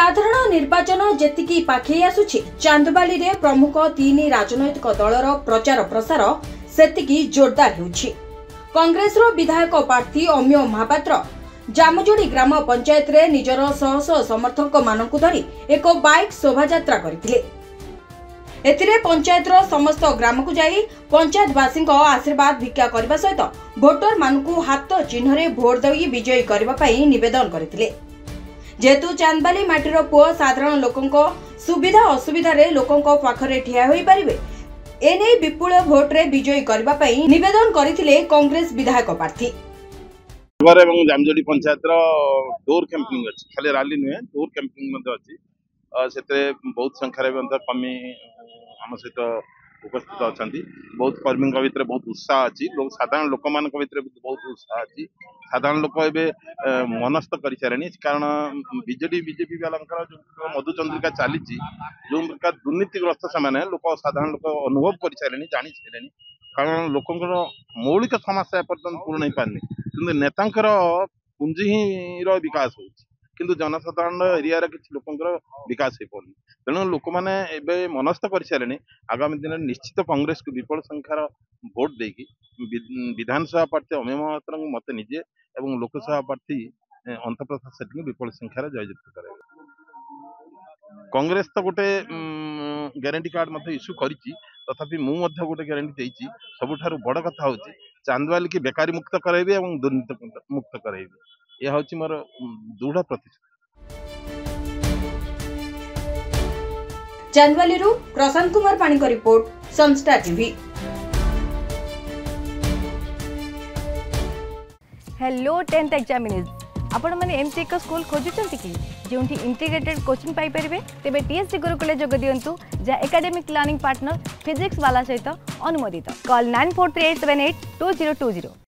साधारण निर्वाचन जेतिकी पाखे आसुछि चांदबाली रे प्रमुख तीन राजनैतिक दलर प्रचार प्रसार सेतिकी जोरदार हेउछि। कांग्रेस रो विधायक प्रार्थी अम्य महापात्र जामुजोड़ी ग्राम पंचायत रे निजर शह शह समर्थक मानकु धरी एक बाइक शोभायात्रा करथिले। एथिरे पंचायत रो समस्त ग्राम को जाई पंचायतवासी आशीर्वाद भिक्षा करबा सहित भोटर मानकु हाथ चिन्ह रे भोट दई विजयी करबा पई निवेदन करथिले। जेतु चांदबाली माटीर पुओ साधारण लोकंको सुविधा असुविधा रे लोकंको पाखरे ठिया होई परिबे एने विपुल भोट रे विजयी करबा पई निवेदन करथिले कांग्रेस विधायक प्रार्थी। जामजोड़ी पंचायत डोर कैंपिंग अच्छी खाली रैली नुहे डोर कैंपिंग अच्छी से बहुत संख्यार कमी आम सहित उपस्थित अच्छा बहुत कर्मी भितर बहुत उत्साह अच्छी लोग साधारण लोक मान भितर बहुत उत्साह अच्छी साधारण लोक एवं मनस्थ कर सारे कारण बीजेपी वाला जो मधुचंद्रिका चली जो प्रकार दुर्नीतिग्रस्त से लोक साधारण लोक अनुभव कर सारे जानी सारे कारण लोकंर मौलिक समस्या पर्यटन पूर्ण हो पारनी कि नेतांकर पुंजी ही विकास हो किंतु जनसाधारण एरिया किसी लोकंर विकास हो पारनी तेणु लोक मैंने मनस्थ कर सारे आगामी दिन में निश्चित कांग्रेस को विपुल संख्यार भोट देकी विधानसभा प्रार्थी अम्य महापात्र मत निजे और लोकसभा प्रार्थी अंतप्रसाद सेठी विपुल संख्यार जययुक्त कर कांग्रेस तो गोटे ग्यारंटी कार्ड मत इश्यू करी तथापि मुझे गोटे ग्यारंटी देती सबुठ बड़ कथा हूँ चांदबाली की बेकारी मुक्त कराइबे और दुर्नीति मुक्त कराइबे यह हूँ मोर दृढ़ प्रतिश्रुति। चांदबाली प्रशांत कुमार पाणी का report Sunstar TV. Hello 10th examinees आपण माने एमसी एक स्कूल खोजुचंती कि जोंठी इंटीग्रेटेड कोचिंग पाई परिबे तेबे टीएससी गुरुकुल जोग दियंतु जा एकेडमिक लर्निंग पार्टनर फिजिक्स वाला सहित अनुमोदित कॉल 9438782020।